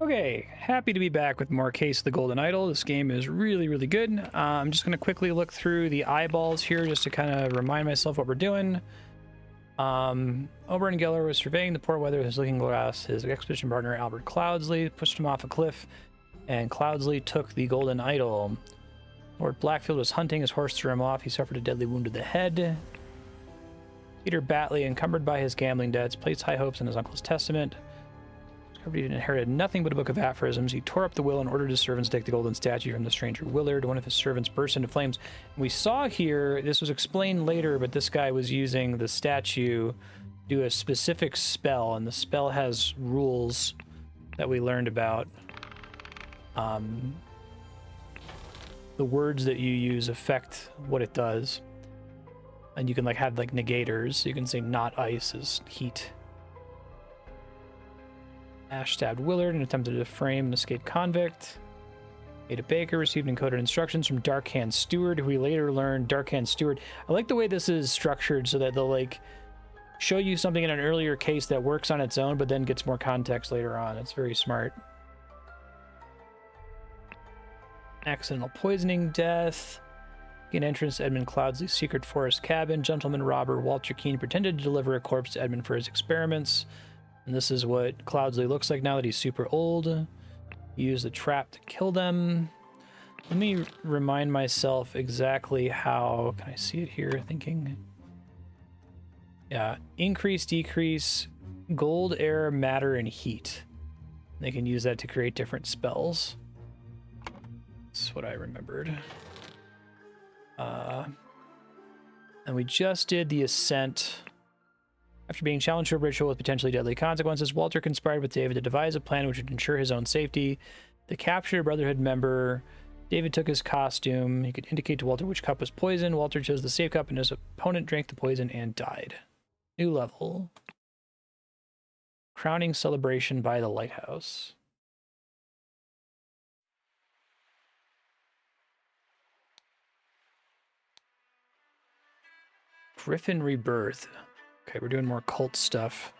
Okay, happy to be back with more Case of the Golden Idol. This game is really, really good. I'm just going to quickly look through the eyeballs here just to kind of remind myself what we're doing. Oberyn Geller was surveying the poor weather with his looking glass. His expedition partner, Albert Cloudsley, pushed him off a cliff, and Cloudsley took the Golden Idol. Lord Blackfield was hunting. His horse threw him off. He suffered a deadly wound to the head. Peter Batley, encumbered by his gambling debts, placed high hopes in his uncle's testament. He inherited nothing but a book of aphorisms. He tore up the will and ordered his servants to take the golden statue from the stranger Willard. One of his servants burst into flames. We saw here, this was explained later, but this guy was using the statue to do a specific spell, and the spell has rules that we learned about. The words that you use affect what it does. And you can have negators. You can say not ice is heat. Ash stabbed Willard and attempted to frame an escaped convict. Ada Baker received encoded instructions from Darkhand Steward, who we later learned Darkhand Steward. I like the way this is structured so that they'll show you something in an earlier case that works on its own, but then gets more context later on. It's very smart. Accidental poisoning death. Gain entrance to Edmund Cloudsley's secret forest cabin. Gentleman robber Walter Keene pretended to deliver a corpse to Edmund for his experiments. And this is what Cloudsley looks like now that he's super old. He used the trap to kill them. Let me remind myself exactly how... Can I see it here? Thinking. Yeah. Increase, decrease, gold, air, matter, and heat. They can use that to create different spells. That's what I remembered. And we just did the ascent. After being challenged to a ritual with potentially deadly consequences, Walter conspired with David to devise a plan which would ensure his own safety. To capture a Brotherhood member, David took his costume. He could indicate to Walter which cup was poisoned. Walter chose the safe cup, and his opponent drank the poison and died. New level. Crowning celebration by the Lighthouse. Griffin Rebirth. Okay, we're doing more cult stuff.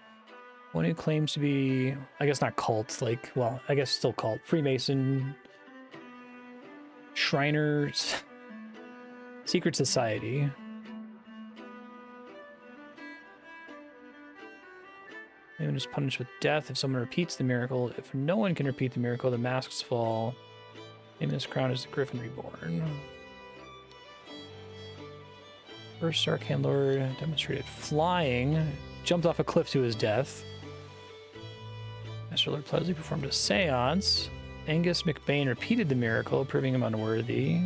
One who claims to be, I guess not cult, well, I guess still cult. Freemason. Shriners. Secret Society. Anyone is punished with death if someone repeats the miracle. If no one can repeat the miracle, the masks fall. In this crown is the Griffin Reborn. First Arcane Lord demonstrated flying, jumped off a cliff to his death. Master Lord Pleasley performed a seance. Angus McBain repeated the miracle, proving him unworthy.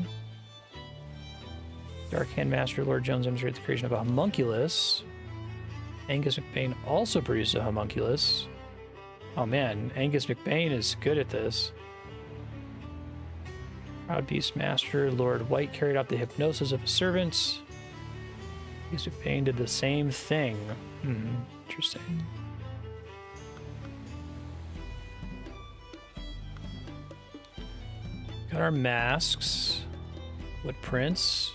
Darkhand Master Lord Jones demonstrated the creation of a homunculus. Angus McBain also produced a homunculus. Oh man, Angus McBain is good at this. Proud Beast Master Lord White carried out the hypnosis of his servants. Angus McBain did the same thing. Interesting. Got our masks. Footprints.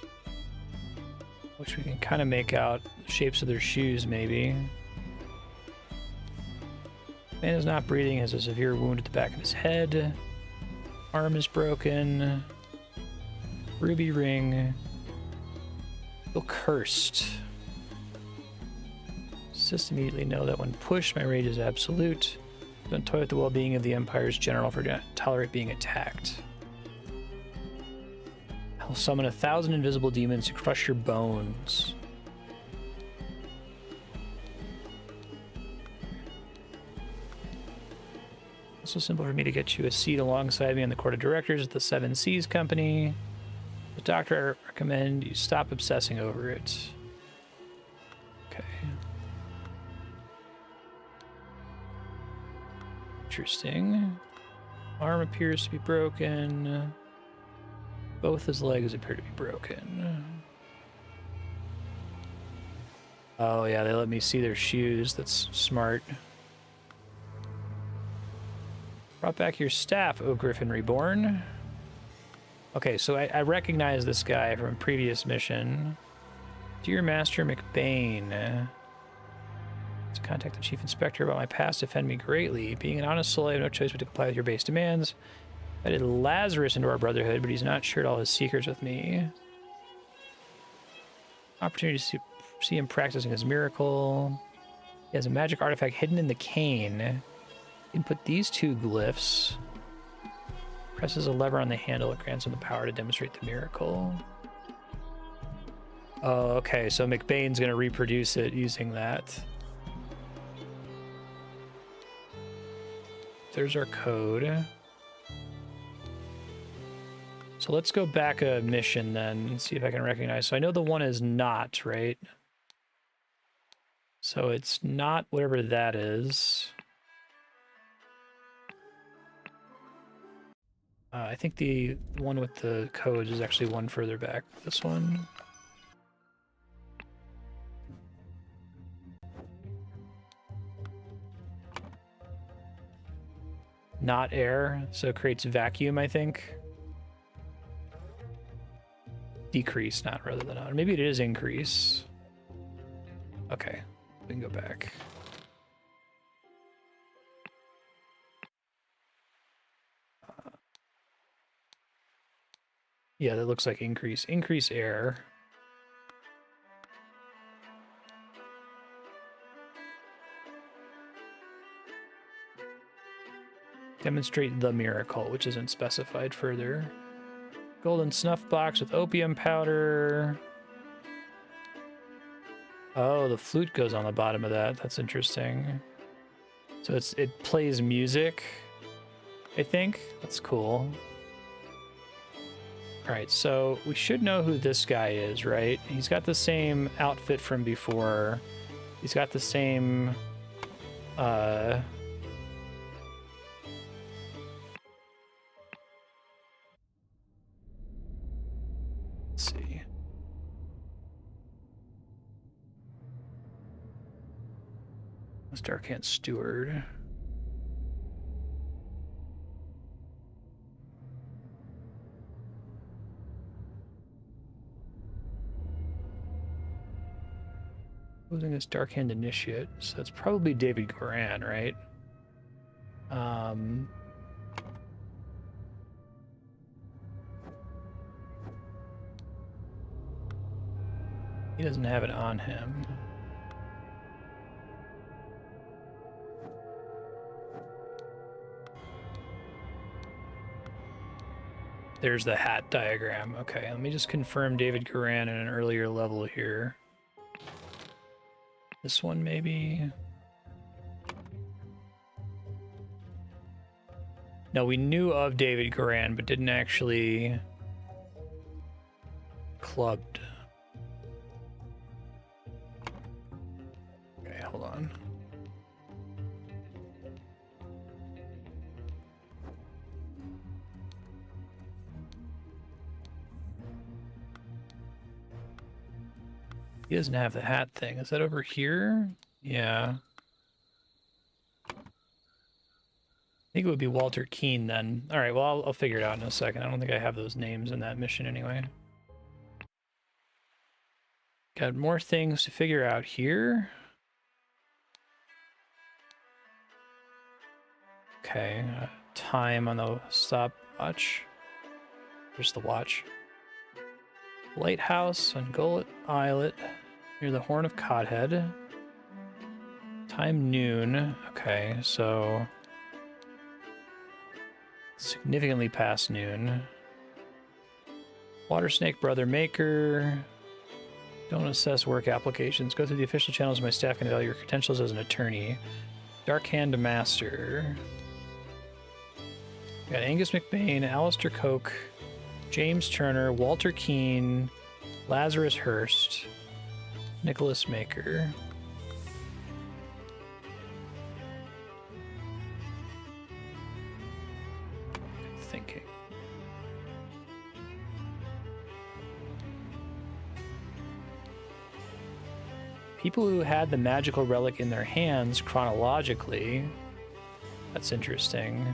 Which we can kind of make out the shapes of their shoes, maybe. Man is not breathing, has a severe wound at the back of his head. Arm is broken. Ruby ring. Feel cursed. Just immediately know that when pushed, my rage is absolute. Don't toy with the well-being of the Empire's general for not tolerate being attacked. I'll summon 1,000 invisible demons to crush your bones. Also simple for me to get you a seat alongside me on the Court of Directors at the Seven Seas Company. The doctor, I recommend you stop obsessing over it. Okay. Interesting. Arm appears to be broken. Both his legs appear to be broken. Oh yeah, they let me see their shoes. That's smart. Brought back your staff, O Griffin Reborn. Okay, so I recognize this guy from a previous mission. Dear Master McBain. To contact the chief inspector about my past offend me greatly. Being an honest soul, I have no choice but to comply with your base demands. I did Lazarus into our brotherhood, but he's not shared all his secrets with me. Opportunity to see him practicing his miracle. He has a magic artifact hidden in the cane. You can put these two glyphs. Presses a lever on the handle. It grants him the power to demonstrate the miracle. Oh, okay. So McBain's going to reproduce it using that. There's our code. So let's go back a mission then and see if I can recognize. So I know the one is not, right? So it's not whatever that is. I think the one with the codes is actually one further back. This one. Not air, so it creates vacuum, I think. Decrease, not rather than on. Maybe it is increase. Okay, we can go back. Yeah, that looks like increase. Increase air. Demonstrate the miracle, which isn't specified further. Golden snuff box with opium powder. Oh, the flute goes on the bottom of that. That's interesting. So it plays music, I think. That's cool. All right, so we should know who this guy is, right? He's got the same outfit from before. He's got the same let's see. Starcant Steward. Posing as Darkhand Initiate, so it's probably David Goran, right? He doesn't have it on him. There's the hat diagram. Okay, let me just confirm David Goran in an earlier level here. This one, maybe? No, we knew of David Goran, but didn't actually clubbed. Okay, hold on. He doesn't have the hat thing. Is that over here? Yeah. I think it would be Walter Keane then. All right, well, I'll figure it out in a second. I don't think I have those names in that mission anyway. Got more things to figure out here. Okay, time on the stopwatch. There's the watch. Lighthouse on Gullet Islet near the Horn of Codhead. Time noon. Okay, so significantly past noon. Water Snake Brother Maker. Don't assess work applications. Go through the official channels. My staff can evaluate your credentials as an attorney. Dark Hand Master. We got Angus McBain, Alistair Koch, James Turner, Walter Keane, Lazarus Hurst, Nicholas Maker. Good thinking. People who had the magical relic in their hands chronologically. That's interesting.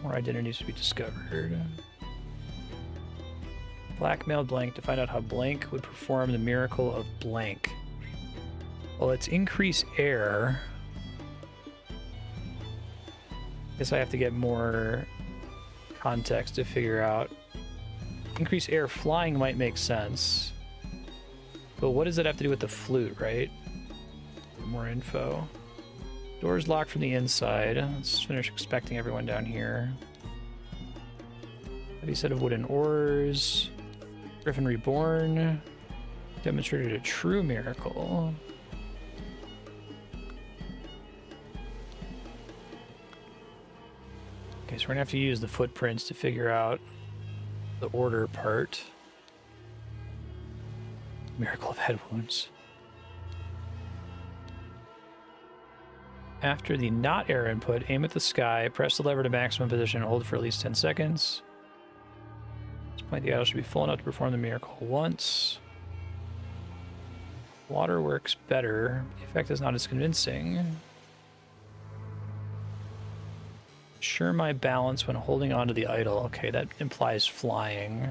More identities to be discovered. Blackmailed blank to find out how blank would perform the miracle of blank. Well, it's increase air. Guess I have to get more context to figure out. Increase air flying might make sense. But what does that have to do with the flute, right? More info. Door's locked from the inside. Let's finish expecting everyone down here. Heavy set of wooden oars. Griffin Reborn. Demonstrated a true miracle. Okay, so we're gonna have to use the footprints to figure out the order part. Miracle of head wounds. After the not air input, aim at the sky, press the lever to maximum position, and hold for at least 10 seconds. At this point, the idol should be full enough to perform the miracle once. Water works better. The effect is not as convincing. Ensure my balance when holding onto the idol. Okay, that implies flying.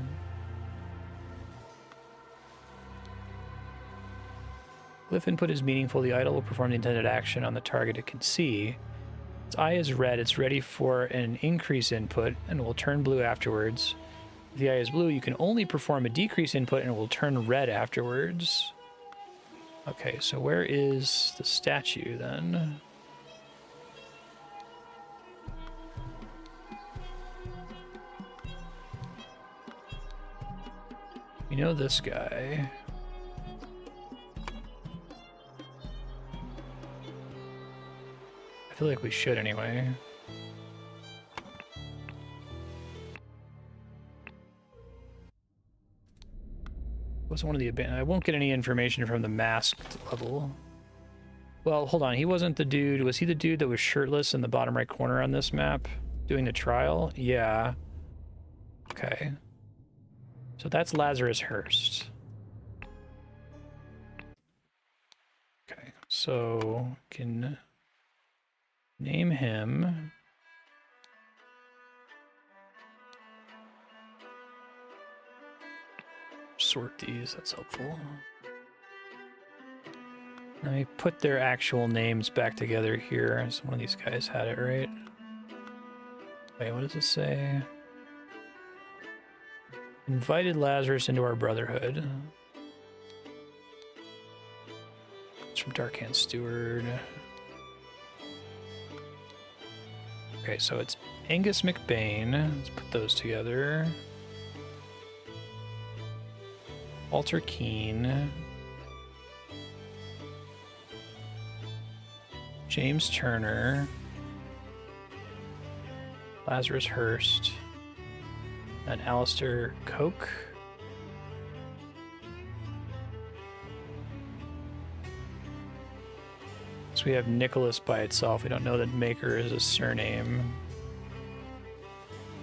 If input is meaningful, the idol will perform the intended action on the target it can see. Its eye is red, it's ready for an increase input and will turn blue afterwards. If the eye is blue, you can only perform a decrease input and it will turn red afterwards. Okay, so where is the statue then? We know this guy. I feel like we should anyway. Wasn't one of the abandoned. I won't get any information from the masked level. Well, hold on. He wasn't the dude. Was he the dude that was shirtless in the bottom right corner on this map doing the trial? Yeah. Okay. So that's Lazarus Hurst. Okay. So can name him. Sort these, that's helpful. Let me put their actual names back together here. So one of these guys had it, right? Wait, what does it say? Invited Lazarus into our brotherhood. It's from Darkhand Steward. Okay, so it's Angus McBain. Let's put those together. Walter Keane. James Turner. Lazarus Hurst. And Alistair Koch. So we have Nicholas by itself. We don't know that Maker is a surname.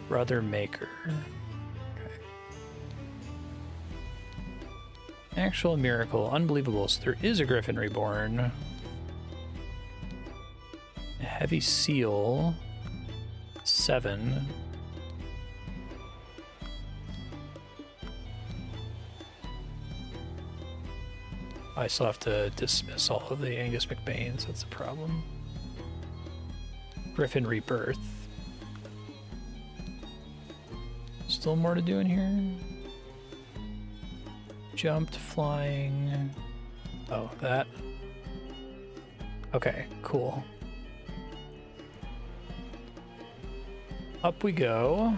Brother Maker. Okay. Actual miracle. Unbelievable. So there is a Griffin Reborn. A heavy seal. 7. I still have to dismiss all of the Angus McBains, that's the problem. Griffin Rebirth. Still more to do in here? Jumped, flying. Oh, that. Okay, cool. Up we go.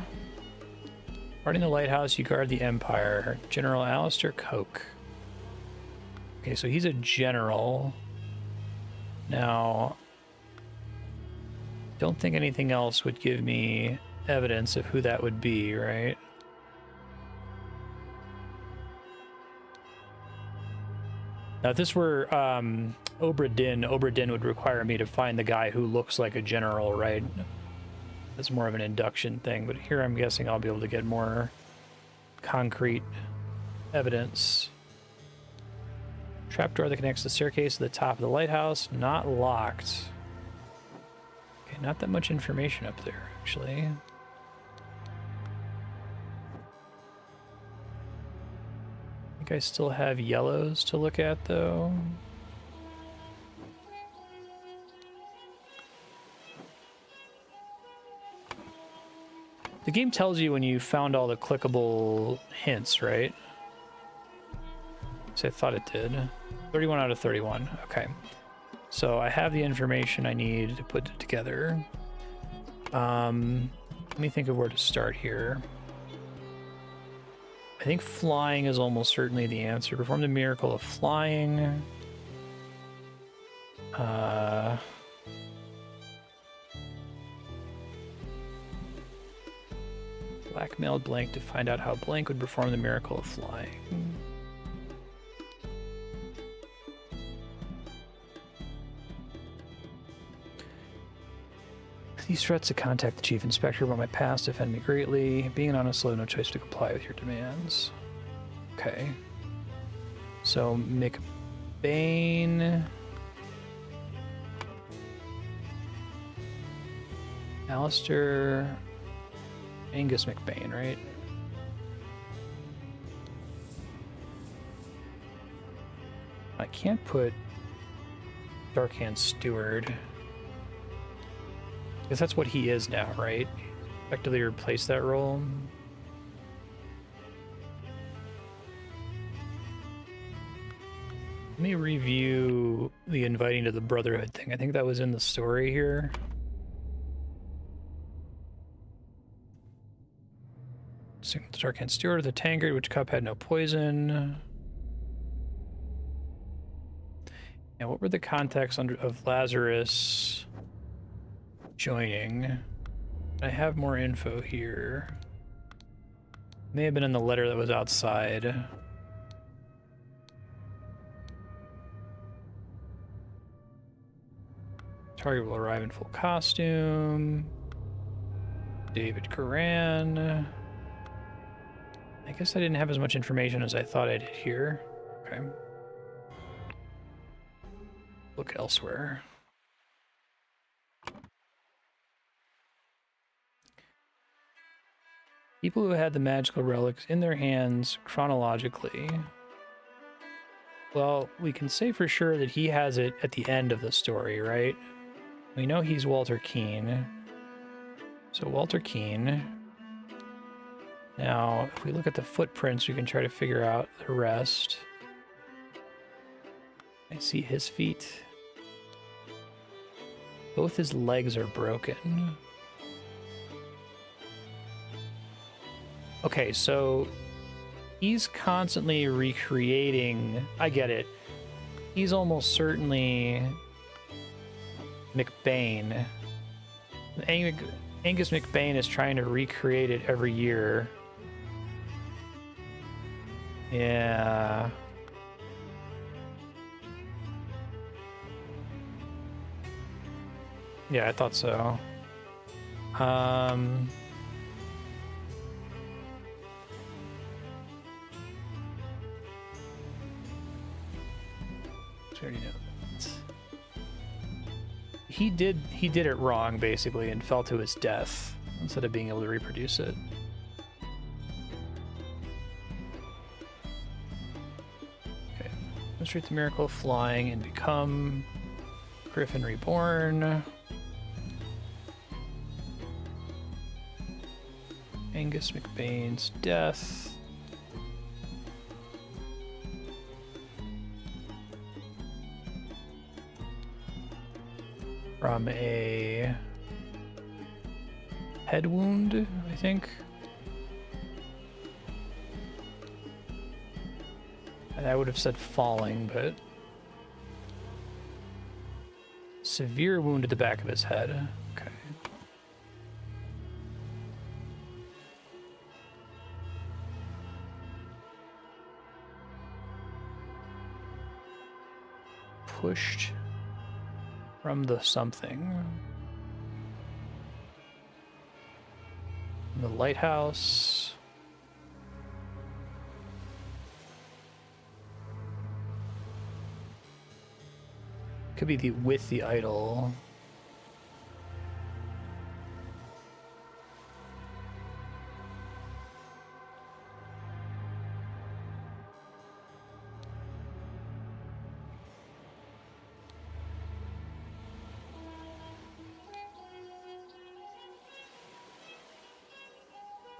Guarding the lighthouse, you guard the Empire. General Alistair Koch. Okay, so he's a general. Now, don't think anything else would give me evidence of who that would be, right? Now, if this were Obra Dinn would require me to find the guy who looks like a general, right? That's more of an induction thing, but here I'm guessing I'll be able to get more concrete evidence. Trapdoor that connects the staircase to the top of the lighthouse, not locked. Okay, not that much information up there, actually. I still have yellows to look at, though. The game tells you when you found all the clickable hints, right? So I thought it did. 31 out of 31. Okay. So I have the information I need to put it together. Let me think of where to start here. I think flying is almost certainly the answer. Perform the miracle of flying. Blackmailed blank to find out how blank would perform the miracle of flying. These threats to contact the chief inspector about my past offend me greatly. Being an honest slow, no choice to comply with your demands. Okay. So McBain. Alistair. Angus McBain, right? I can't put Darkhand Steward. Because that's what he is now, right? Effectively replace that role. Let me review the inviting to the Brotherhood thing. I think that was in the story here. Signal to Darkhand Steward, the tankard, which cup had no poison. And what were the contexts of Lazarus joining? I have more info here. May have been in the letter that was outside. Target will arrive in full costume. David Coran. I guess I didn't have as much information as I thought I did here. Okay. Look elsewhere. People who had the magical relics in their hands chronologically. Well, we can say for sure that he has it at the end of the story, right? We know he's Walter Keane. So Walter Keane. Now, if we look at the footprints, we can try to figure out the rest. I see his feet. Both his legs are broken. Okay, so he's constantly recreating. I get it. He's almost certainly McBain. Angus McBain is trying to recreate it every year. Yeah. Yeah, I thought so. We already know that. He did it wrong, basically, and fell to his death instead of being able to reproduce it. Okay. Demonstrate the miracle of flying and become Griffin Reborn. Angus McBain's death. From a head wound, I think. And I would have said falling, but severe wound at the back of his head. Okay. Pushed from the something. The lighthouse. Could be with the idol.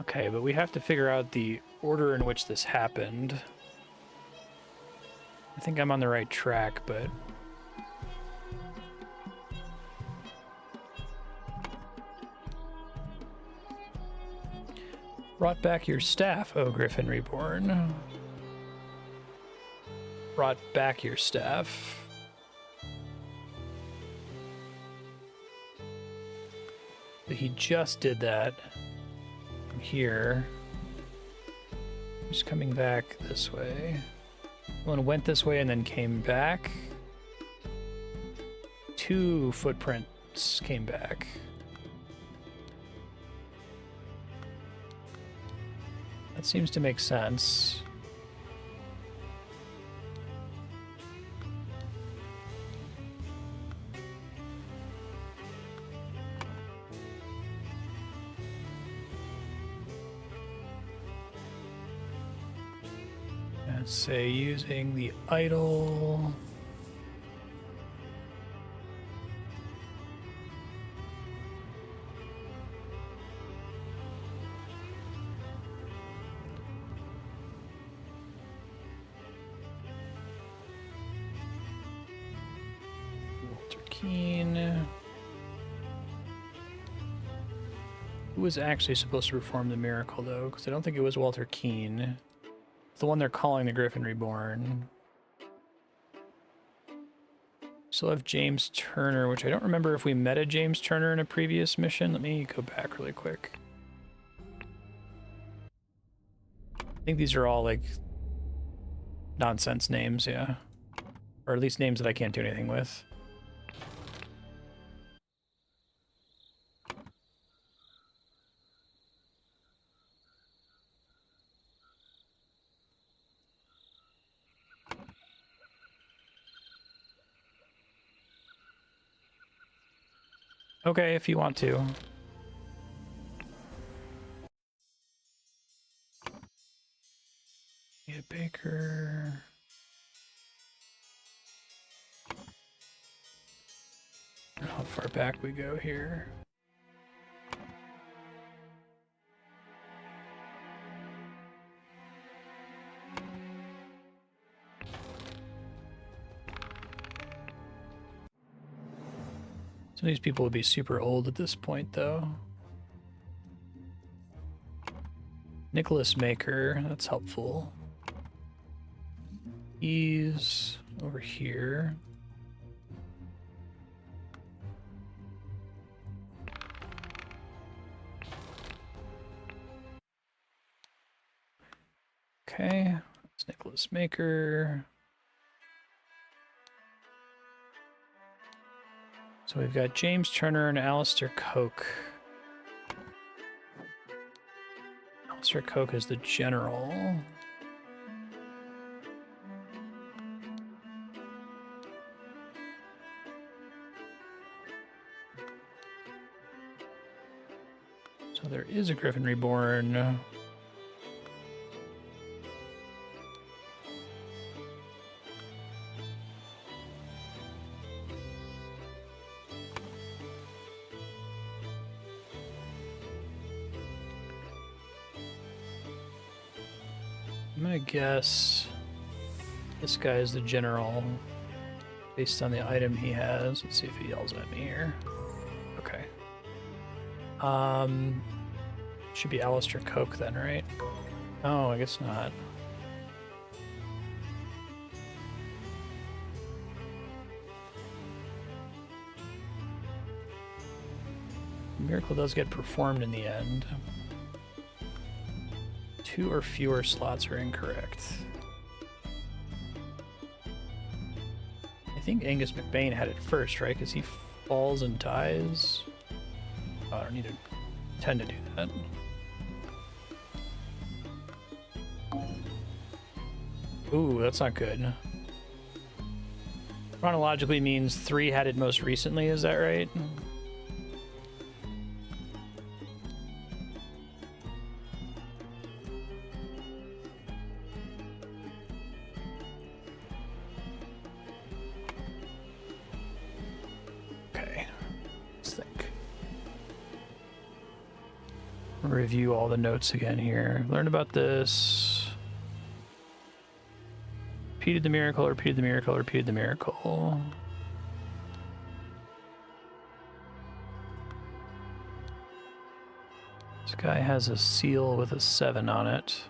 Okay, but we have to figure out the order in which this happened. I think I'm on the right track, but... Brought back your staff, O Griffin Reborn. Brought back your staff. But he just did that. From here. He's coming back this way. One went this way and then came back. 2 footprints came back. That seems to make sense. Let's say using the idol. Who was actually supposed to perform the miracle, though? Because I don't think it was Walter Keane. It's the one they're calling the Griffin Reborn. Still have James Turner, which I don't remember if we met a James Turner in a previous mission. Let me go back really quick. I think these are all, like, nonsense names, yeah. Or at least names that I can't do anything with. Okay, if you want to. Need a baker. How far back we go here? Some of these people would be super old at this point, though. Nicholas Maker, that's helpful. He's over here. Okay, that's Nicholas Maker. So we've got James Turner and Alistair Coke. Alistair Coke is the general. So there is a Griffin Reborn. I'm gonna guess this guy is the general based on the item he has. Let's see if he yells at me here. Okay. Should be Alistair Coke then, right? Oh, I guess not. The miracle does get performed in the end. 2 or fewer slots are incorrect. I think Angus McBain had it first, right? Because he falls and dies. Oh, I don't need to tend to do that. Ooh, that's not good. Chronologically means 3 had it most recently, is that right? Review all the notes again here. Learn about this. Repeated the miracle, repeated the miracle, repeated the miracle. This guy has a seal with a 7 on it.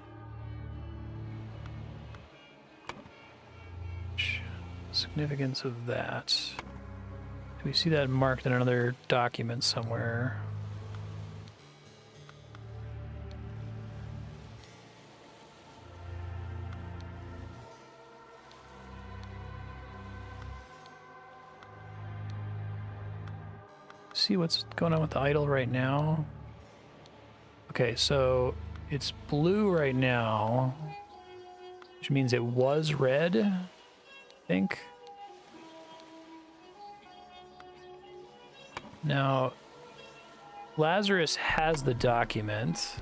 Significance of that. Do we see that marked in another document somewhere? See what's going on with the idol right now? Okay, so it's blue right now, which means it was red, I think. Now, Lazarus has the document.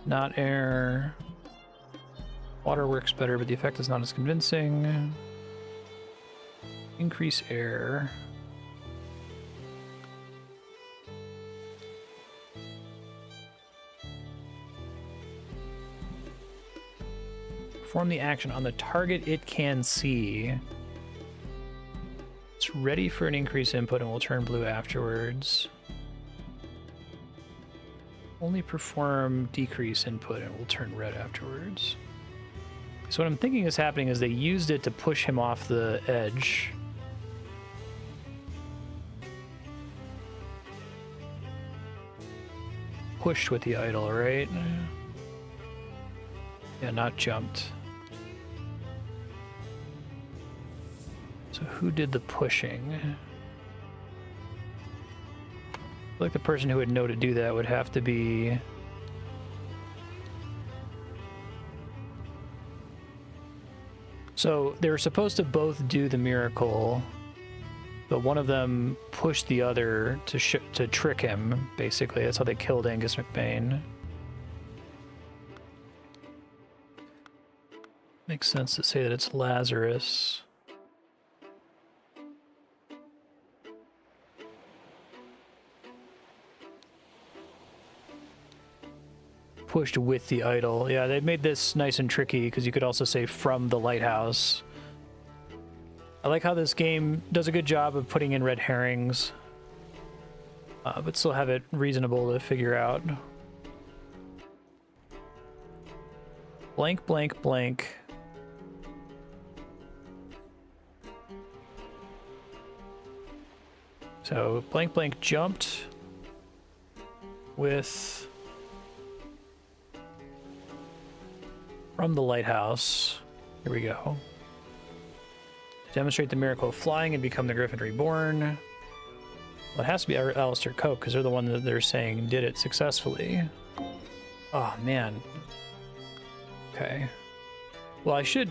Not air. Water works better, but the effect is not as convincing. Increase air. Perform the action on the target it can see. It's ready for an increase input and will turn blue afterwards. Only perform decrease input and will turn red afterwards. So what I'm thinking is happening is they used it to push him off the edge. Pushed with the idol, right? Yeah, not jumped. So who did the pushing? I feel like the person who would know to do that would have to be... So they were supposed to both do the miracle, but one of them pushed the other to trick him, basically. That's how they killed Angus McBain. Makes sense to say that it's Lazarus. Pushed with the idol. Yeah, they made this nice and tricky because you could also say from the lighthouse. I like how this game does a good job of putting in red herrings, but still have it reasonable to figure out. Blank, blank, blank. So blank, blank jumped with... From the lighthouse. Here we go. Demonstrate the miracle of flying and become the Griffin Reborn. Well, it has to be Alistair Coke because they're the one that they're saying did it successfully. Oh man. Okay. Well, I should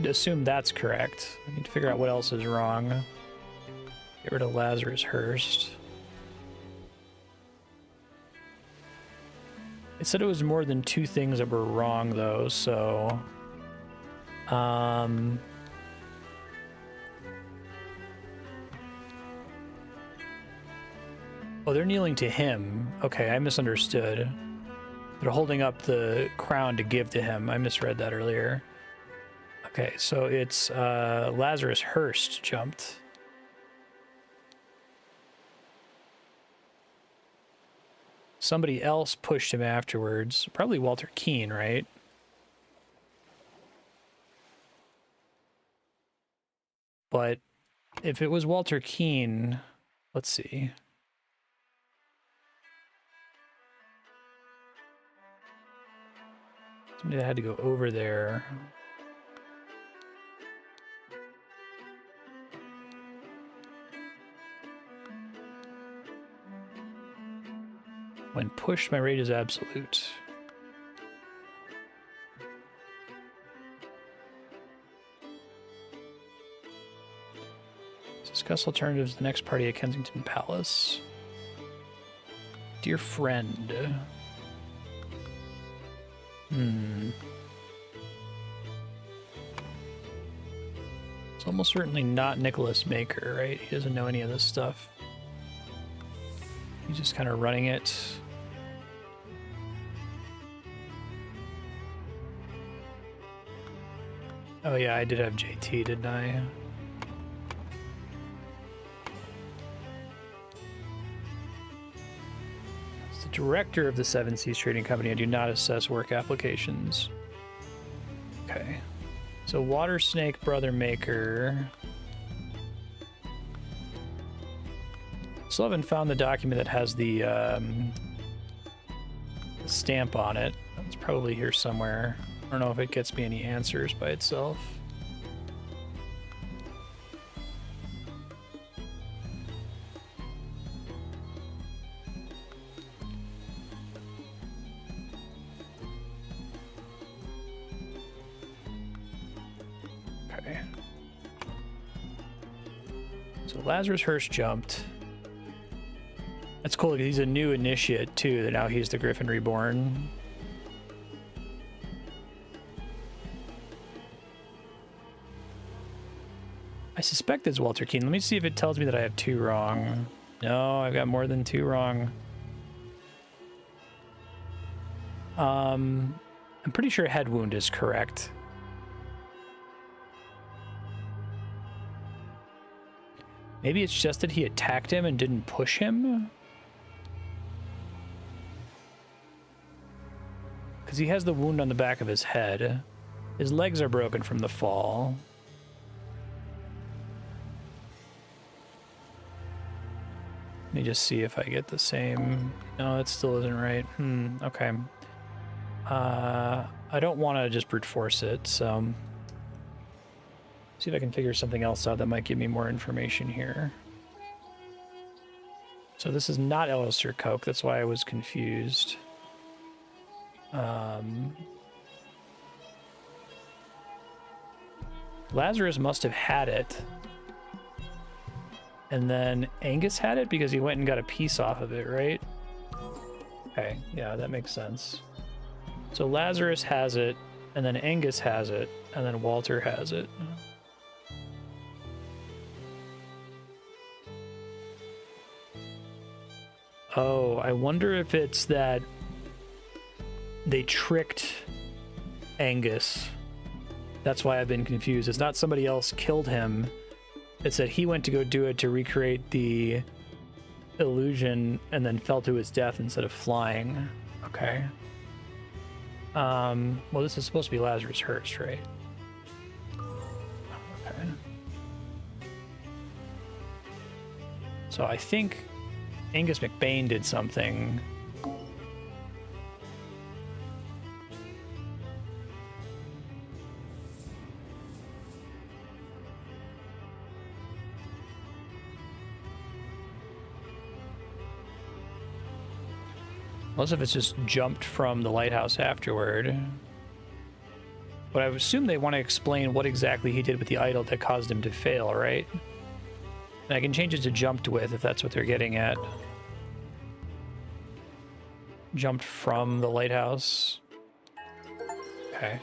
assume that's correct. I need to figure out what else is wrong. Get rid of Lazarus Hurst. It said it was more than 2 things that were wrong, though, so... Oh, they're kneeling to him. Okay, I misunderstood. They're holding up the crown to give to him. I misread that earlier. Okay, so it's Lazarus Hurst jumped. Somebody else pushed him afterwards. Probably Walter Keane, right? But if it was Walter Keane, let's see. Somebody that had to go over there. When pushed, my rate is absolute. Discuss alternatives to the next party at Kensington Palace. Dear friend. It's almost certainly not Nicholas Maker, right? He doesn't know any of this stuff. He's just kind of running it. Oh yeah, I did have JT, didn't I? As the director of the Seven Seas Trading Company, I do not assess work applications. Okay. So Water Snake Brother Maker. Still haven't found the document that has the stamp on it. It's probably here somewhere. I don't know if it gets me any answers by itself. Okay. So Lazarus Hirsch jumped. That's cool because he's a new initiate too, that now he's the Griffin Reborn. I suspect it's Walter Keane. Let me see if it tells me that I have 2 wrong. No, I've got more than 2 wrong. I'm pretty sure head wound is correct. Maybe it's just that he attacked him and didn't push him? Because he has the wound on the back of his head. His legs are broken from the fall. Let me just see if I get the same. No, that still isn't right. Okay. I don't want to just brute force it, so... see if I can figure something else out that might give me more information here. So this is not Alistair Coke, that's why I was confused. Lazarus must have had it. And then Angus had it because he went and got a piece off of it, right? Okay, yeah, that makes sense. So Lazarus has it, and then Angus has it, and then Walter has it. Oh, I wonder if it's that they tricked Angus. That's why I've been confused. It's not somebody else killed him. It's that he went to go do it to recreate the illusion and then fell to his death instead of flying. Okay. Well, this is supposed to be Lazarus Hirsch, right? Okay. So I think Angus McBain did something. Unless if it's just jumped from the lighthouse afterward. But I assume they want to explain what exactly he did with the idol that caused him to fail, right? And I can change it to jumped with if that's what they're getting at. Jumped from the lighthouse. Okay.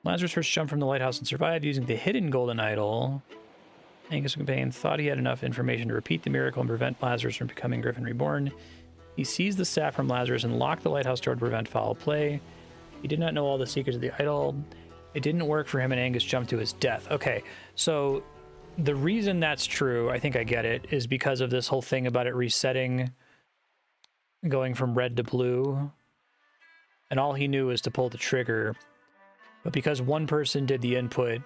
Lazarus first jumped from the lighthouse and survived using the hidden golden idol. Angus McBain thought he had enough information to repeat the miracle and prevent Lazarus from becoming Griffin Reborn. He seized the staff from Lazarus and locked the lighthouse door to prevent foul play. He did not know all the secrets of the idol. It didn't work for him and Angus jumped to his death. Okay, so the reason that's true, I think I get it, is because of this whole thing about it resetting, going from red to blue. And all he knew was to pull the trigger. But because one person did the input,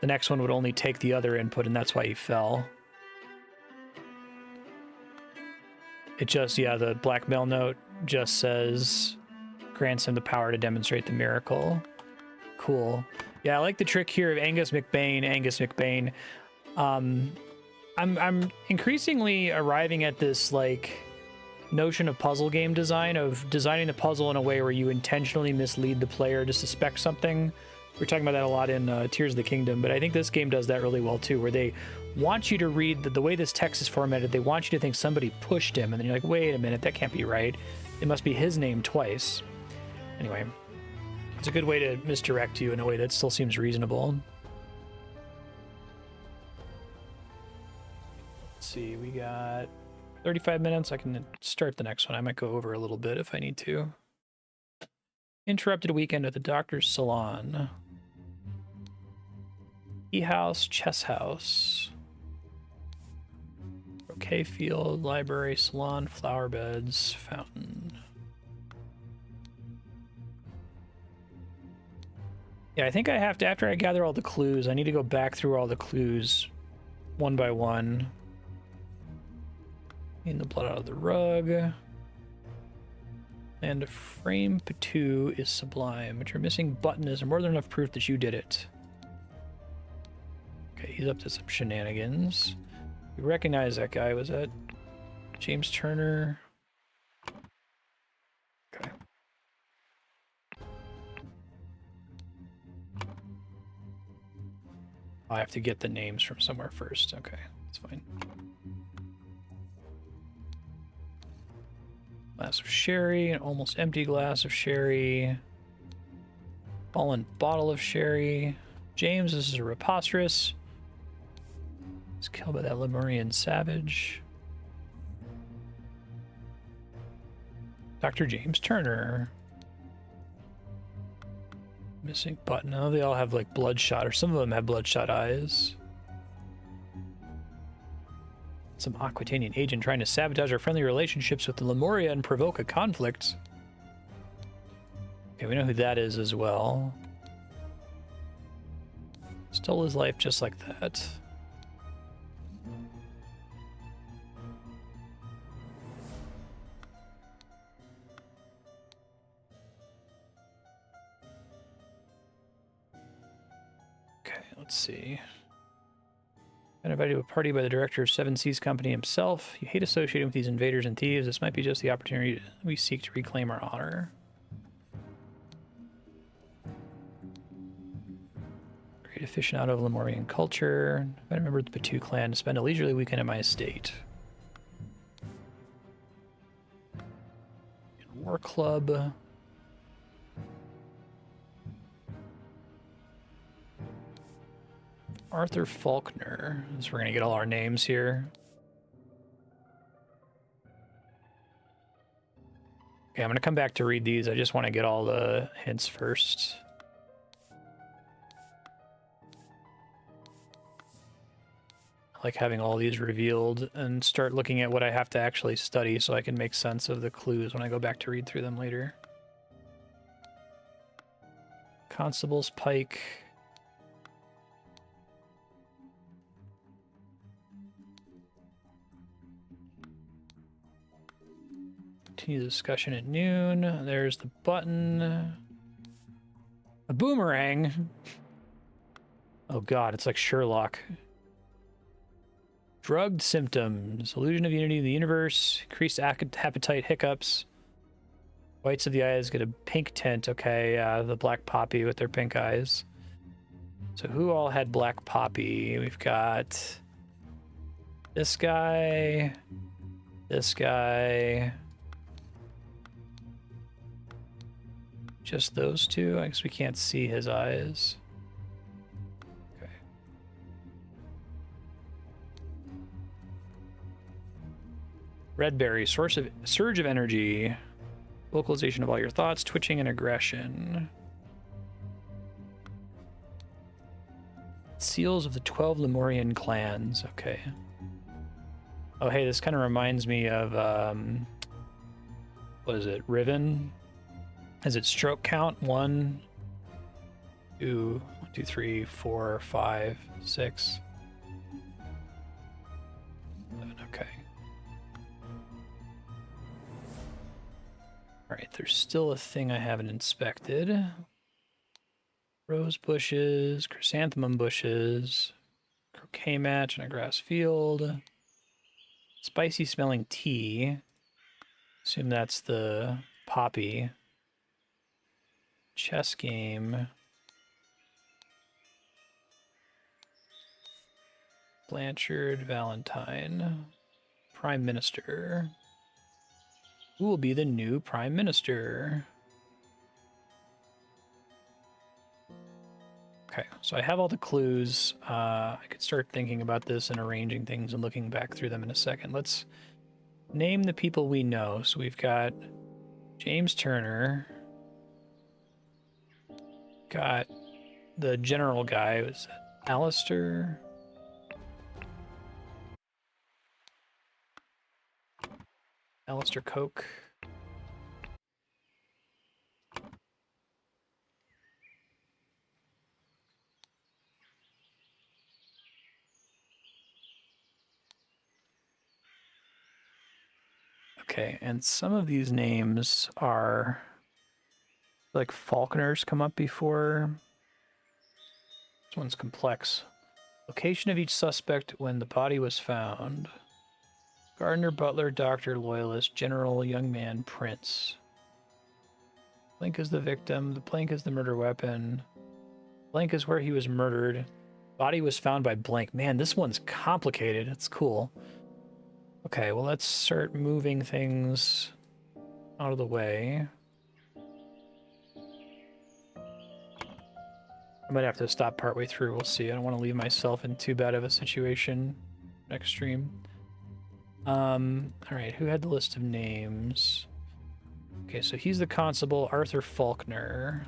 the next one would only take the other input, and that's why he fell. It just, yeah, the blackmail note just says, grants him the power to demonstrate the miracle. Cool. Yeah, I like the trick here of Angus McBain. I'm increasingly arriving at this, like, notion of puzzle game design, of designing the puzzle in a way where you intentionally mislead the player to suspect something. We're talking about that a lot in Tears of the Kingdom, but I think this game does that really well too, where they want you to read the way this text is formatted. They want you to think somebody pushed him, and then you're like, wait a minute, that can't be right. It must be his name twice. Anyway, it's a good way to misdirect you in a way that still seems reasonable. see. We got 35 minutes. I can start the next one. I might go over a little bit if I need to. Interrupted weekend at the doctor's salon. Tea house, chess house. Croquet field, library, salon, flower beds, fountain. Yeah, I think I have to, after I gather all the clues, I need to go back through all the clues one by one. Clean the blood out of the rug. And a frame Patu is sublime, but your missing button is more than enough proof that you did it. Okay, he's up to some shenanigans. You recognize that guy. Was that James Turner? Okay. I have to get the names from somewhere first. Okay, that's fine. Glass of sherry, an almost empty glass of sherry. Fallen bottle of sherry. James, this is a preposterous. He's killed by that Lemurian savage. Dr. James Turner. Missing button. Oh, they all have like bloodshot, or some of them have bloodshot eyes. Some Aquitanian agent trying to sabotage our friendly relationships with the Lemuria and provoke a conflict. Okay, we know who that is as well. Stole his life just like that. Okay, let's see. Been invited to a party by the director of Seven Seas Company himself. You hate associating with these invaders and thieves. This might be just the opportunity we seek to reclaim our honor. Great aficionado of Lemurian culture. Been a member of the Patu clan to spend a leisurely weekend at my estate. War club. Arthur Faulkner. So we're gonna get all our names here. Okay, I'm gonna come back to read these. I just want to get all the hints first. I like having all these revealed and start looking at what I have to actually study so I can make sense of the clues when I go back to read through them later. Constable's Pike. Continue the discussion at noon. There's the button. A boomerang. Oh god, it's like Sherlock. Drugged symptoms. Illusion of unity in the universe. Increased appetite, hiccups. Whites of the eyes get a pink tint. Okay, the black poppy with their pink eyes. So who all had black poppy? We've got this guy. This guy. Just those two? I guess we can't see his eyes. Okay. Redberry, surge of energy. Localization of all your thoughts, twitching and aggression. Seals of the 12 Lemurian clans. Okay. Oh, hey, this kind of reminds me of, what is it, Riven? Is it stroke count? 1, 2, 3, 4, 5, 6. 7, okay. All right, there's still a thing I haven't inspected. Rose bushes, chrysanthemum bushes, croquet match in a grass field, spicy smelling tea. Assume that's the poppy. Chess game. Blanchard, Valentine. Prime Minister. Who will be the new Prime Minister? Okay, so I have all the clues. I could start thinking about this and arranging things and looking back through them in a second. Let's name the people we know. So we've got James Turner. Got the general guy. Was Alistair? Alistair Coke. Okay, and some of these names are like Faulkner's come up before. This one's complex. Location of each suspect when the body was found. Gardener, butler, doctor, loyalist, general, young man, prince. Blank is the victim. The blank is the murder weapon. Blank is where he was murdered. Body was found by blank. Man, this one's complicated. It's cool. Okay, well, let's start moving things out of the way. I might have to stop partway through. We'll see. I don't want to leave myself in too bad of a situation next stream. All right, who had the list of names? Okay, so he's the constable, Arthur Faulkner.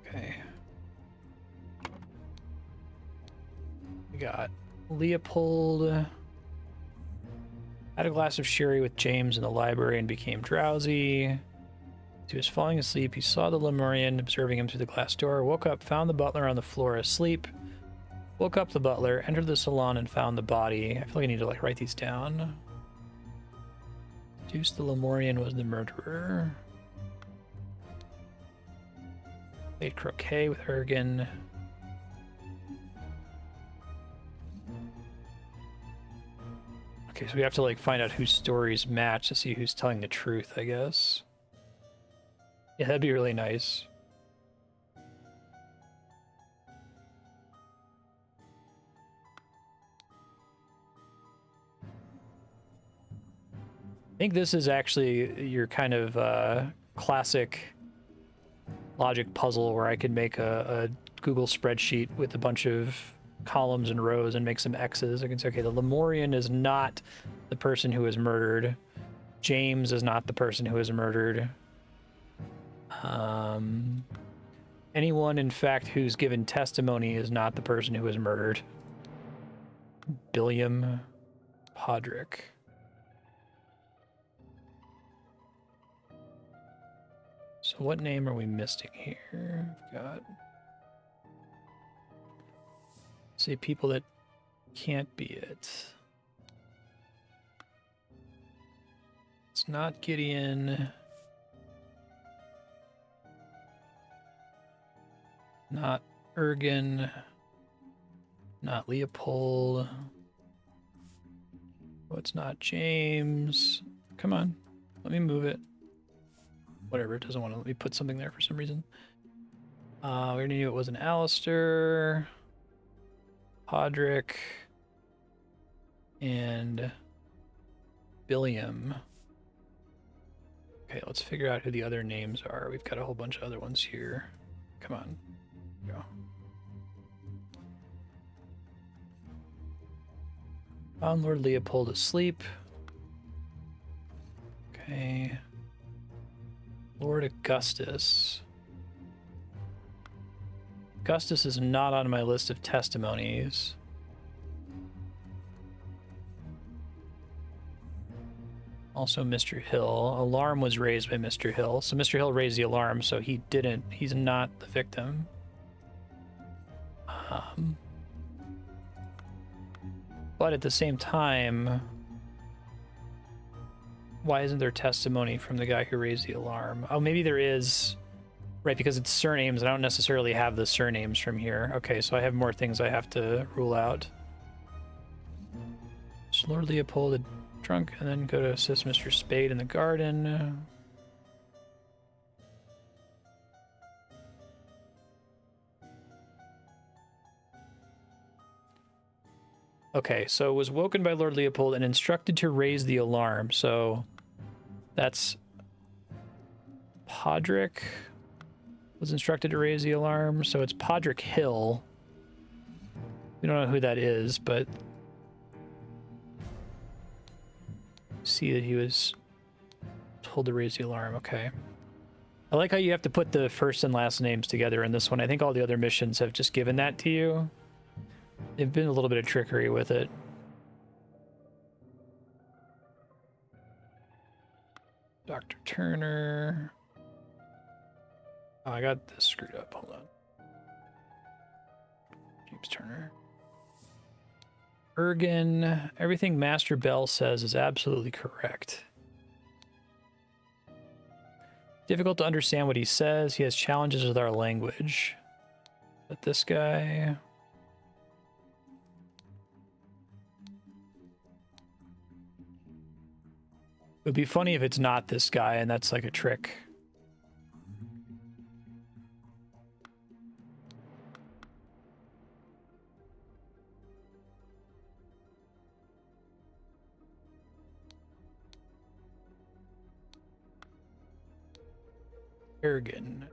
Okay. We got Leopold. Had a glass of sherry with James in the library and became drowsy. As he was falling asleep, he saw the Lemurian observing him through the glass door, woke up, found the butler on the floor asleep, woke up the butler, entered the salon, and found the body. I feel like I need to like write these down. Deduced the Lemurian was the murderer. Played croquet with Ergen. Okay, so we have to like find out whose stories match to see who's telling the truth, I guess. Yeah, that'd be really nice. I think this is actually your kind of classic logic puzzle where I could make a Google spreadsheet with a bunch of columns and rows and make some X's. I can say, okay, the Lemurian is not the person who was murdered. James is not the person who was murdered. Anyone, in fact, who's given testimony is not the person who was murdered. Billiam Podrick. So what name are we missing here? We've got... say people that can't be it. It's not Gideon. Not Ergen. Not Leopold. Oh, it's not James. Come on. Let me move it. Whatever, it doesn't want to let me put something there for some reason. We already knew it wasn't Alistair. Podrick. And Billiam. Okay, let's figure out who the other names are. We've got a whole bunch of other ones here. Come on. Go. Found Lord Leopold asleep. Okay. Lord Augustus. Augustus is not on my list of testimonies. Also Mr. Hill. Alarm was raised by Mr. Hill. So Mr. Hill raised the alarm, so he didn't. He's not the victim. But at the same time, why isn't there testimony from the guy who raised the alarm? Oh, maybe there is. Right, because it's surnames. I don't necessarily have the surnames from here. Okay, so I have more things I have to rule out. So Lord Leopold had drunk and then go to assist Mr. Spade in the garden. Okay, so was woken by Lord Leopold and instructed to raise the alarm. So That's Podrick was instructed to raise the alarm, so it's Podrick Hill. We don't know who that is, but see that he was told to raise the alarm. Okay. I like how you have to put the first and last names together in this one. I think all the other missions have just given that to you. They've been a little bit of trickery with it. Dr. Turner. Oh, I got this screwed up. Hold on. James Turner. Ergen. Everything Master Bell says is absolutely correct. Difficult to understand what he says. He has challenges with our language. But this guy... It would be funny if it's not this guy and that's like a trick. Ergen.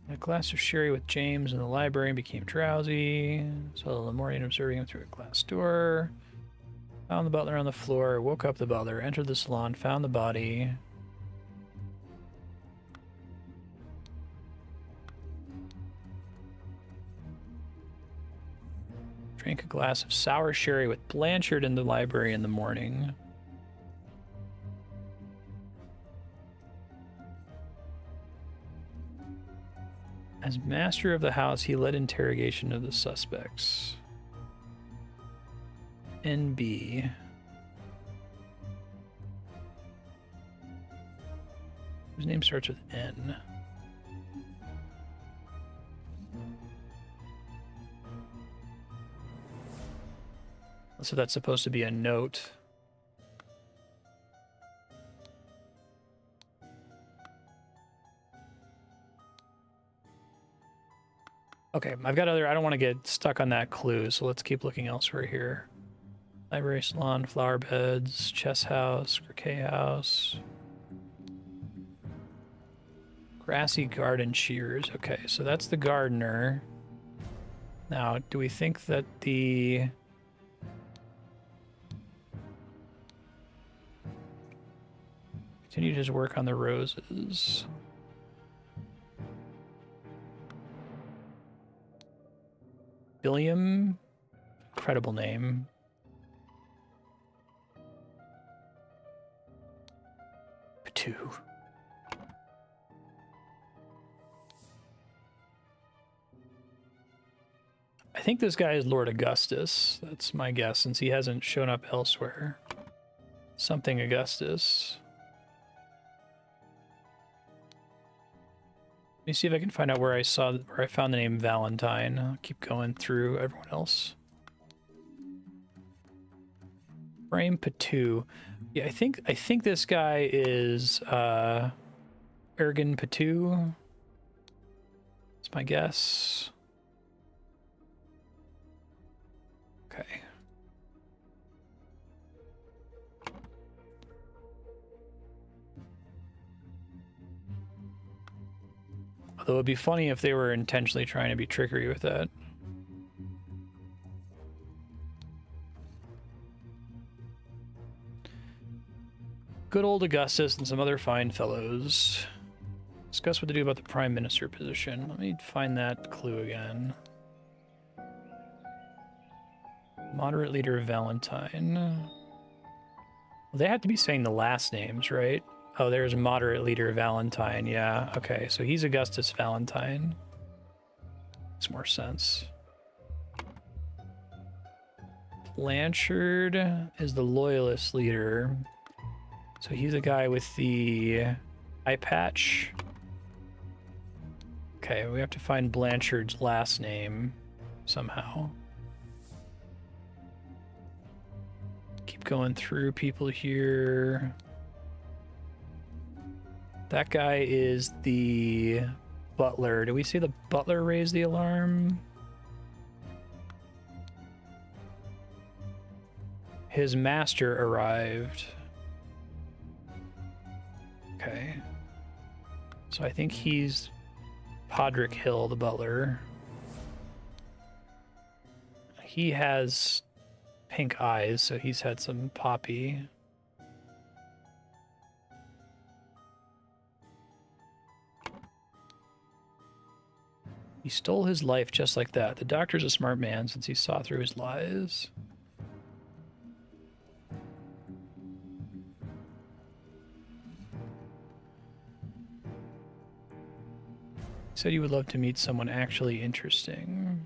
A glass of sherry with James in the library and became drowsy. So in the morning, observing him through a glass door. Found the butler on the floor, woke up the butler, entered the salon, found the body. Drank a glass of sour sherry with Blanchard in the library in the morning. As master of the house, he led interrogation of the suspects. NB. Whose name starts with N? So that's supposed to be a note. Okay, I've got other... I don't want to get stuck on that clue, so let's keep looking elsewhere here. Library, salon, flower beds, chess house, croquet house. Grassy garden shears. Okay, so that's the gardener. Now, do we think that the... Continued his work on the roses. Billiam? Incredible name. Patu. I think this guy is Lord Augustus. That's my guess, since he hasn't shown up elsewhere. Something Augustus. Let me see if I can find out where I found the name Valentine. I'll keep going through everyone else. Frame Patu. Yeah, I think this guy is Ergen Patu. That's my guess. Okay. Although it would be funny if they were intentionally trying to be trickery with that. Good old Augustus and some other fine fellows. Discuss what to do about the Prime Minister position. Let me find that clue again. Moderate leader Valentine. Well, they have to be saying the last names, right? Oh, there's moderate leader Valentine. Yeah, okay. So he's Augustus Valentine. Makes more sense. Blanchard is the loyalist leader. So he's a guy with the eye patch. Okay, we have to find Blanchard's last name somehow. Keep going through people here. That guy is the butler. Did we see the butler raise the alarm? His master arrived. Okay. So I think he's Podrick Hill, the butler. He has pink eyes, so he's had some poppy. He stole his life just like that. The doctor's a smart man since he saw through his lies. He said you would love to meet someone actually interesting.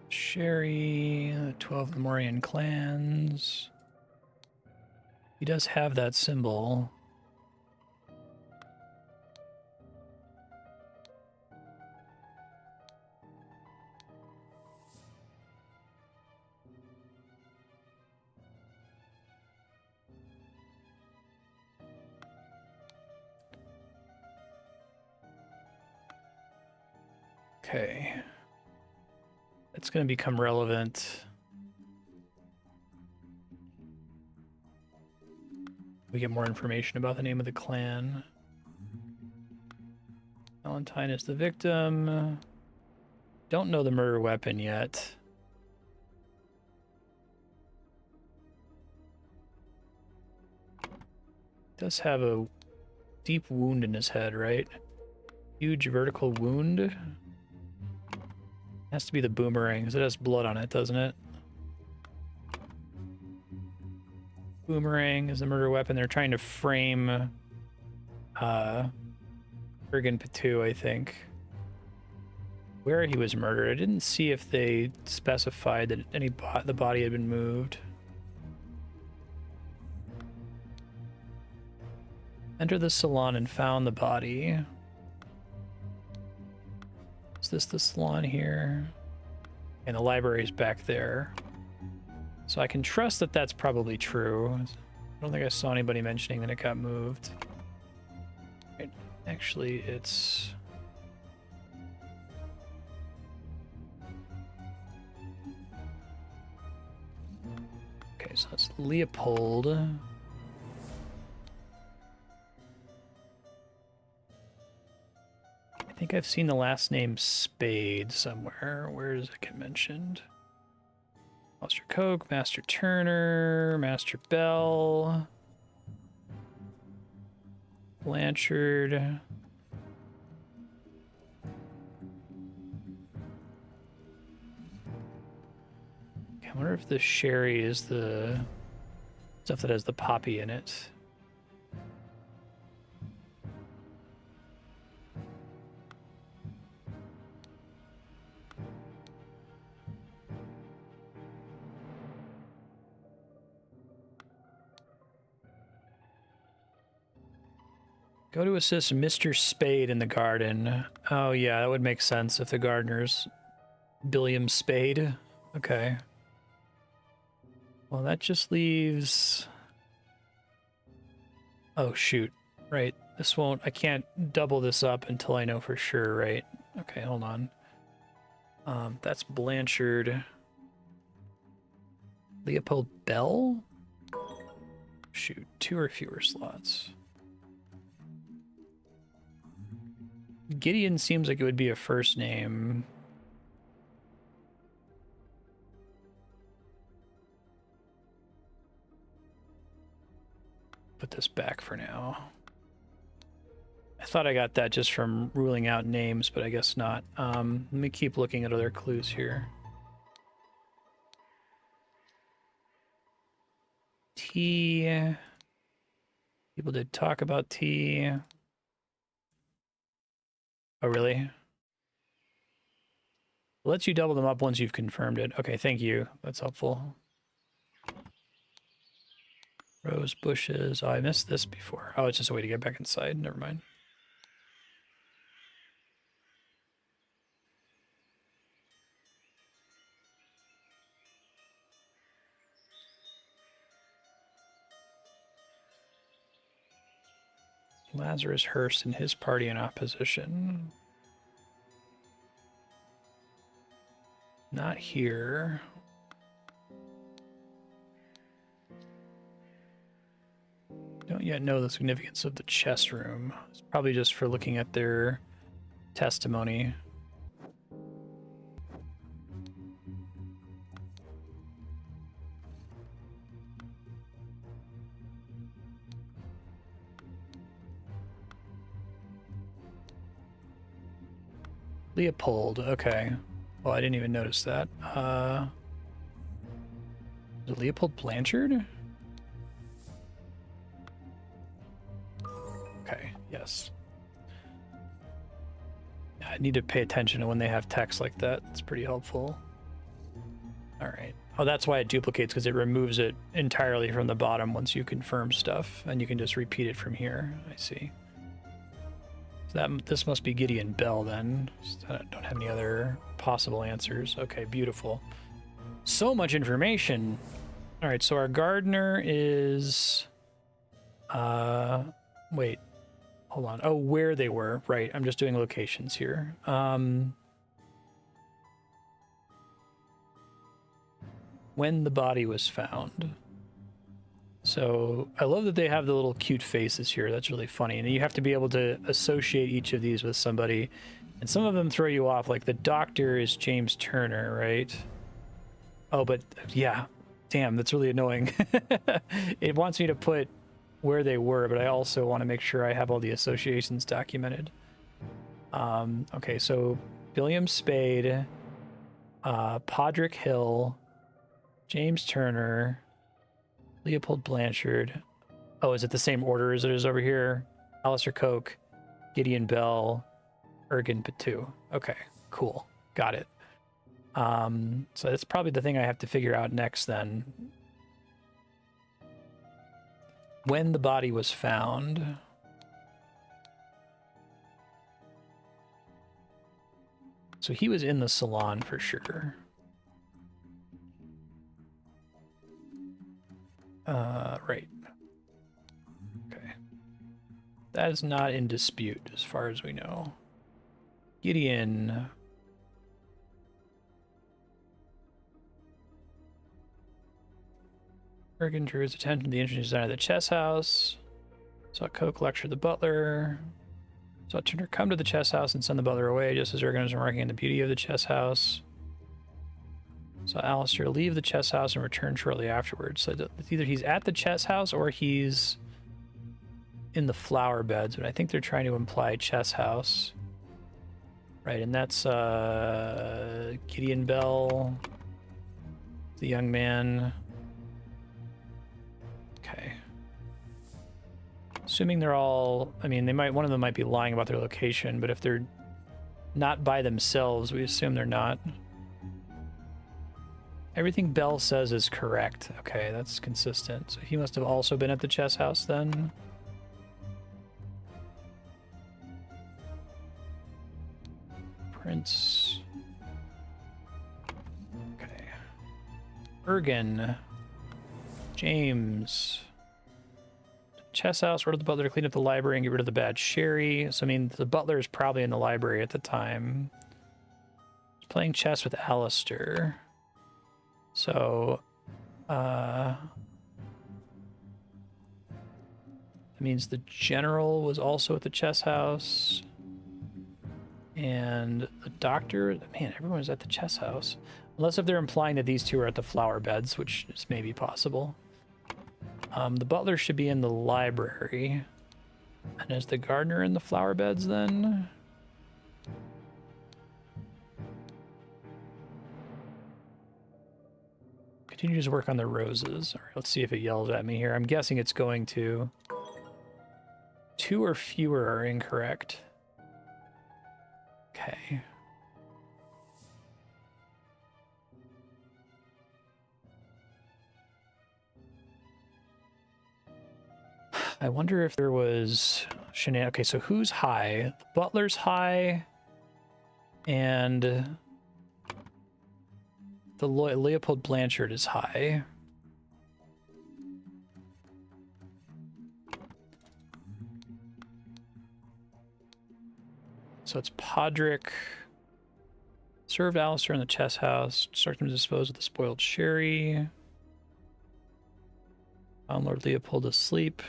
Sherry, 12 Lemurian clans. He does have that symbol. Okay. It's going to become relevant. We get more information about the name of the clan. Valentine is the victim. Don't know the murder weapon yet. Does have a deep wound in his head, right? Huge vertical wound. Has to be the boomerang, because it has blood on it, doesn't it? Boomerang is the murder weapon. They're trying to frame Friggin' Patu, I think. Where he was murdered. I didn't see if they specified that the body had been moved. Enter the salon and found the body. Is this the salon here? And the library's back there. So I can trust that that's probably true. I don't think I saw anybody mentioning that it got moved. Right. Actually, it's... Okay, so it's Leopold. I think I've seen the last name Spade somewhere. Where does it get mentioned? Master Coke, Master Turner, Master Bell, Blanchard. I wonder if the sherry is the stuff that has the poppy in it. Go to assist Mr. Spade in the garden. Oh yeah, that would make sense if the gardener's Billiam Spade. Okay. Well, that just leaves... Oh shoot. Right. This won't... I can't double this up until I know for sure, right? Okay, hold on. That's Blanchard. Leopold Bell? Shoot, 2 or fewer slots. Gideon seems like it would be a first name. Put this back for now. I thought I got that just from ruling out names, but I guess not. Let me keep looking at other clues here. Tea. People did talk about tea. Oh, really? It lets you double them up once you've confirmed it. Okay, thank you. That's helpful. Rose bushes. Oh, I missed this before. Oh, it's just a way to get back inside. Never mind. Lazarus Hurst and his party in opposition. Not here. Don't yet know the significance of the chess room. It's probably just for looking at their testimony. Leopold, okay. Well, I didn't even notice that. Is it Leopold Blanchard? Okay, yes. I need to pay attention to when they have text like that. It's pretty helpful. All right. Oh, that's why it duplicates, because it removes it entirely from the bottom once you confirm stuff, and you can just repeat it from here. I see. So this must be Gideon Bell then. I don't have any other possible answers. Okay, beautiful. So much information. All right, so our gardener is... wait. Hold on. Oh, where they were. Right, I'm just doing locations here. When the body was found. So I love that they have the little cute faces here. That's really funny. And you have to be able to associate each of these with somebody. And some of them throw you off. Like the doctor is James Turner, right? Oh, but yeah. Damn, that's really annoying. It wants me to put where they were, but I also want to make sure I have all the associations documented. Okay, so William Spade, Podrick Hill, James Turner, Leopold Blanchard. Oh, is it the same order as it is over here? Alistair Coke, Gideon Bell, Ergen Patu. Okay, cool. Got it. So that's probably the thing I have to figure out next then. When the body was found. So he was in the salon for sure. Right. Okay. That is not in dispute as far as we know. Gideon. Ergen drew his attention to the interesting design of the chess house. Saw Coke lecture the butler. Saw Turner come to the chess house and send the butler away just as Ergen was remarking on the beauty of the chess house. Saw Alistair leave the chess house and return shortly afterwards. So it's either he's at the chess house or he's in the flower beds, but I think they're trying to imply chess house. Right, and that's Gideon Bell, the young man. Okay. Assuming they're all, I mean, one of them might be lying about their location, but if they're not by themselves, we assume they're not. Everything Bell says is correct. Okay, that's consistent. So he must have also been at the chess house then. Prince. Okay. Ergen. James. Chess house, ordered the butler to clean up the library and get rid of the bad sherry. So, I mean, the butler is probably in the library at the time. He's playing chess with Alistair. So, that means the general was also at the chess house. And the doctor, man, everyone's at the chess house. Unless if they're implying that these two are at the flower beds, which is maybe possible. The butler should be in the library. And is the gardener in the flower beds then? Continues to work on the roses. All right, let's see if it yells at me here. I'm guessing it's going to. 2 or fewer are incorrect. Okay. I wonder if there was okay, so who's high? Butler's high, and the Leopold Blanchard is high. So it's Podrick. Served Alistair in the chess house. Instructed him to dispose of the spoiled sherry. Found Lord Leopold asleep.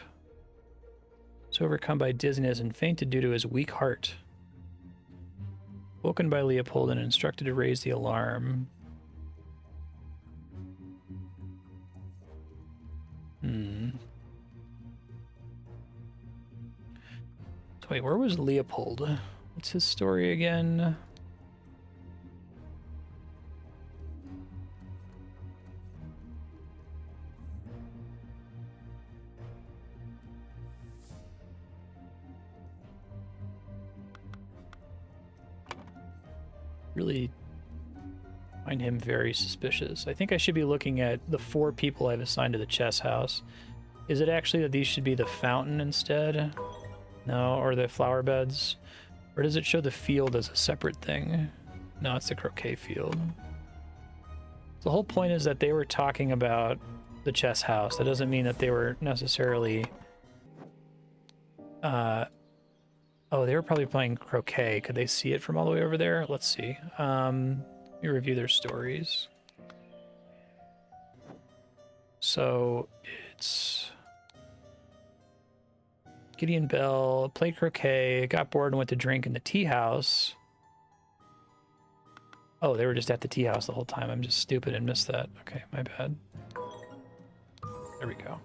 Was overcome by dizziness and fainted due to his weak heart. Woken by Leopold and instructed to raise the alarm. So wait, where was Leopold? What's his story again? Really find him very suspicious. I think I should be looking at the 4 people I've assigned to the chess house. Is it actually that these should be the fountain instead? No, or the flower beds? Or does it show the field as a separate thing? No, it's the croquet field. The whole point is that they were talking about the chess house. That doesn't mean that they were necessarily... Oh, they were probably playing croquet. Could they see it from all the way over there? Let's see. Let me review their stories. So it's Gideon Bell played croquet, got bored and went to drink in the tea house. Oh, they were just at the tea house the whole time. I'm just stupid and missed that. Okay, my bad. There we go.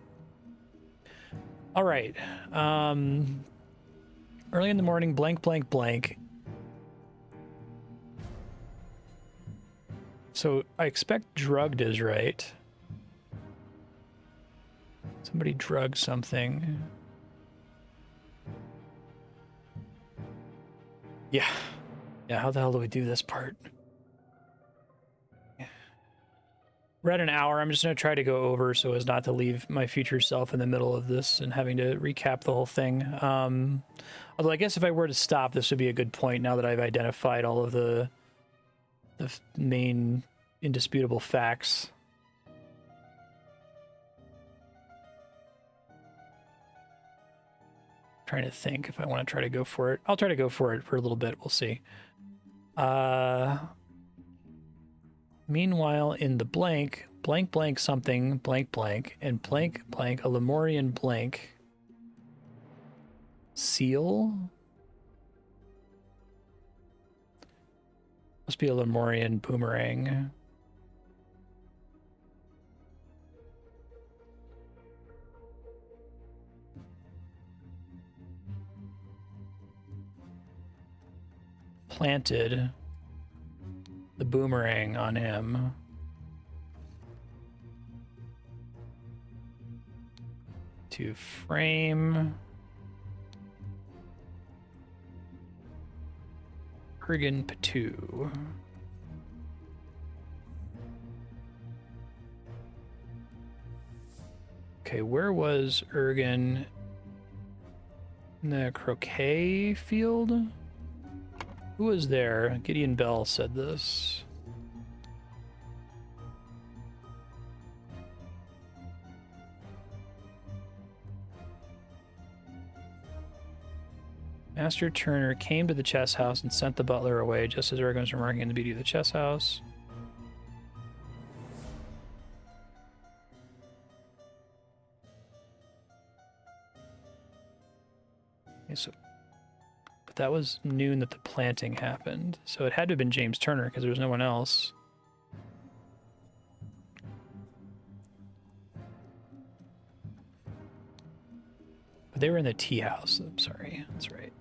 All right. Early in the morning, blank, blank, blank. So I expect drugged is right. Somebody drugged something. Yeah. Yeah, how the hell do we do this part? We're at an hour. I'm just going to try to go over so as not to leave my future self in the middle of this and having to recap the whole thing. Although I guess if I were to stop, this would be a good point now that I've identified all of the main indisputable facts. Trying to think if I want to try to go for it. I'll try to go for it for a little bit. We'll see. Meanwhile, in the blank, blank, blank, something, blank, blank, and blank, blank, a Lemurian blank. Seal? Must be a Lemurian boomerang. Planted the boomerang on him. To frame Ergen Patu. Okay, where was Ergen? In the croquet field? Who was there? Gideon Bell said this. Master Turner came to the chess house and sent the butler away just as Ergen was remarking on the beauty of the chess house. Okay, so but that was noon that the planting happened. So it had to have been James Turner because there was no one else. But they were in the tea house. I'm sorry. That's right.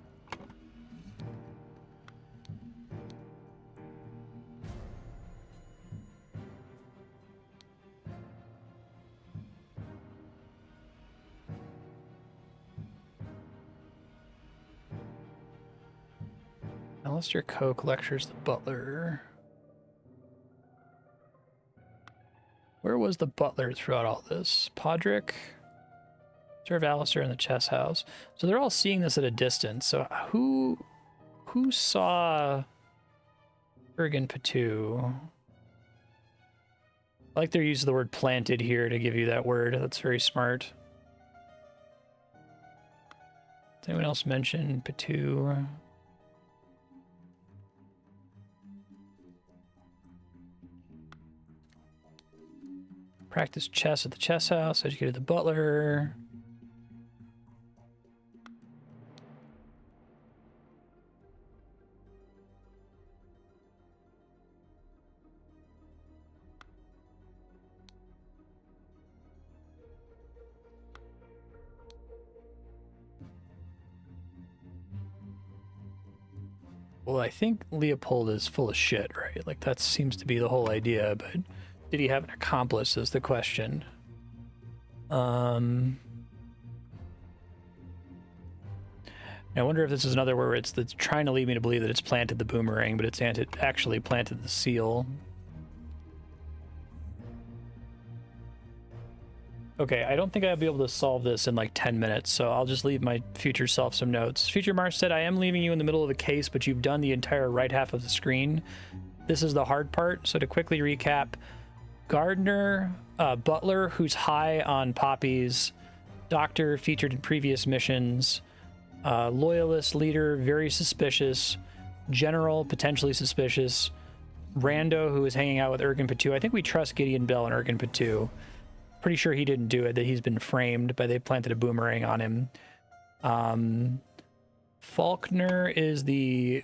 Alistair Coke lectures the butler. Where was the butler throughout all this? Podrick? Serve Alistair in the chess house. So they're all seeing this at a distance. So who saw Ergen Patu? I like their use of the word planted here to give you that word. That's very smart. Did anyone else mention Patu? Practice chess at the chess house. Educated the butler. Well, I think Leopold is full of shit, right? Like, that seems to be the whole idea, but did he have an accomplice is the question. I wonder if this is another where it's trying to lead me to believe that it's planted the boomerang, but it's actually planted the seal. Okay, I don't think I'll be able to solve this in like 10 minutes, so I'll just leave my future self some notes. Future Marstead, I am leaving you in the middle of the case, but you've done the entire right half of the screen. This is the hard part, so to quickly recap, Gardener, Butler, who's high on poppies, Doctor, featured in previous missions, Loyalist leader, very suspicious, General, potentially suspicious, Rando, who is hanging out with Ergen Patu. I think we trust Gideon Bell and Ergen Patu. Pretty sure he didn't do it, that he's been framed, but they planted a boomerang on him. Faulkner is the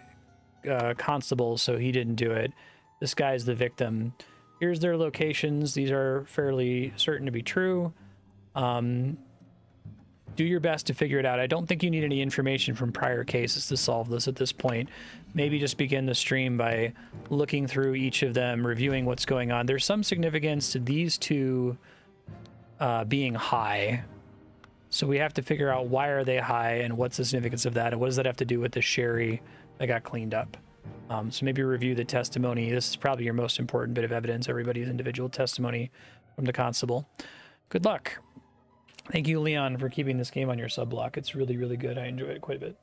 constable, so he didn't do it. This guy's the victim. Here's their locations. These are fairly certain to be true. Do your best to figure it out. I don't think you need any information from prior cases to solve this at this point. Maybe just begin the stream by looking through each of them, reviewing what's going on. There's some significance to these two being high, so we have to figure out why are they high and what's the significance of that, and what does that have to do with the sherry that got cleaned up. So maybe review the testimony. This is probably your most important bit of evidence, everybody's individual testimony from the constable. Good luck. Thank you, Leon, for keeping this game on your sub block. It's really, really good. I enjoy it quite a bit.